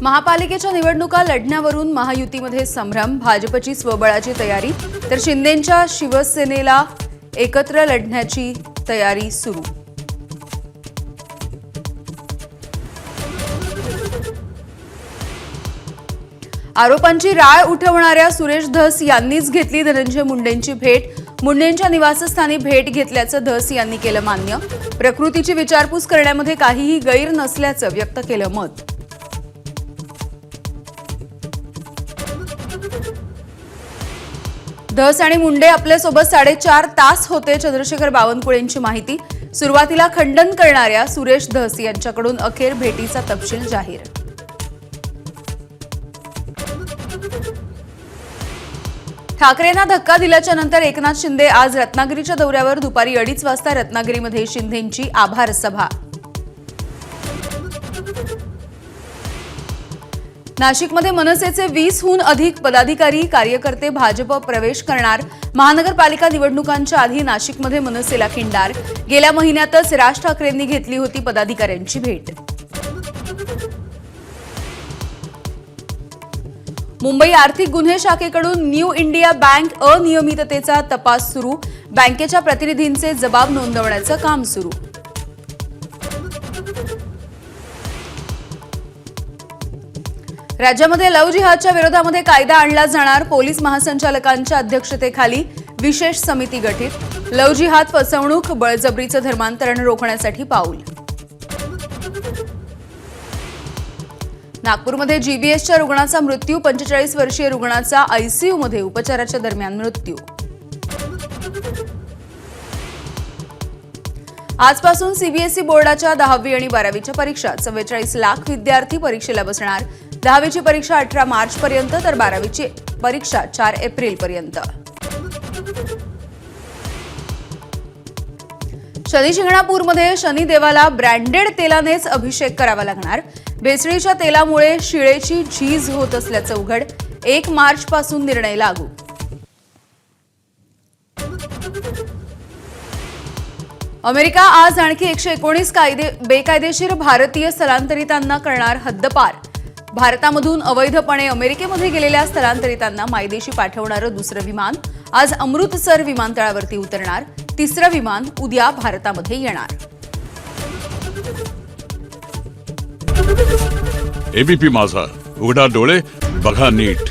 महापालिकेच्या निवडणुका लढण्यावरून महायुतीमध्ये संभ्रम, भाजपची स्वबळाची तयारी तर शिंदेंच्या शिवसेनेला एकत्र लढण्याची तयारी सुरू। आरोपांची राळ उठवणाऱ्या सुरेश धस यांनीच घेतली धनंजय मुंडेंची भेट। मुंडेंच्या निवासस्थानी भेट घेतल्याचं धस यांनी केलं मान्य। प्रकृतीची विचारपूस करण्यामध्ये काहीही गैर नसल्याचं व्यक्त केलं मत। धस आणि मुंडे आपल्यासोबत 4.5 तास होते। चंद्रशेखर बावनकुळेंची माहिती। सुरुवातीला खंडन करणाऱ्या सुरेश धस यांच्याकडून अखेर भेटीचा तपशील जाहीर। ठाकरेंना धक्का दिल्याच्या नंतर एकनाथ शिंदे आज रत्नागिरीच्या दौऱ्यावर। दुपारी 2:30 वाजता रत्नागिरीमध्ये शिंदेंची आभार सभा। नाशिकमध्ये मनसेचे 20हून अधिक पदाधिकारी कार्यकर्ते भाजप प्रवेश करणार। महानगरपालिका निवडणुकांच्या आधी नाशिकमध्ये मनसेला खिंडार। गेल्या महिन्यातच राज ठाकरेंनी घेतली होती पदाधिकाऱ्यांची भेट। मुंबई आर्थिक गुन्हे शाखेकडून न्यू इंडिया बँक अनियमिततेचा तपास सुरू। बँकेच्या प्रतिनिधींचे जबाब नोंदवण्याचं काम सुरू। राज्यामध्ये लव्ह जिहादच्या विरोधामध्ये कायदा आणला जाणार। पोलीस महासंचालकांच्या अध्यक्षतेखाली विशेष समिती गठीत। लव्ह जिहाद, फसवणूक, बळजबरीचं धर्मांतरण रोखण्यासाठी पाऊल। नागपूरमध्ये जीबीएसच्या रुग्णाचा मृत्यू। 45 वर्षीय रुग्णाचा आयसीयूमध्ये उपचाराच्या दरम्यान मृत्यू। आजपासून सीबीएसई बोर्डाच्या 10वी आणि 12वीच्या परीक्षा। 44 लाख विद्यार्थी परीक्षेला बसणार। 10वीची परीक्षा 18 मार्च पर्यंत तर 12वीची परीक्षा 4 एप्रिल पर्यंत। शनी शिंगणापूरमध्ये शनिदेवाला ब्रँडेड तेलानेच अभिषेक करावा लागणार। भेसळीच्या तेलामुळे शिळेची झीज होत असल्याचं उघड। 1 मार्च पासून निर्णय लागू। अमेरिका आज आणखी 119 बेकायदेशीर भारतीय स्थलांतरितांना करणार हद्दपार। भारतामधून अवैधपणे अमेरिकेमध्ये गेलेल्या स्थलांतरितांना मायदेशी पाठवणारं दुसरं विमान आज अमृतसर विमानतळावरती उतरणार। तिसरं विमान उद्या भारतामध्ये येणार। एबीपी माझा, उघडा डोळे बघा नीट।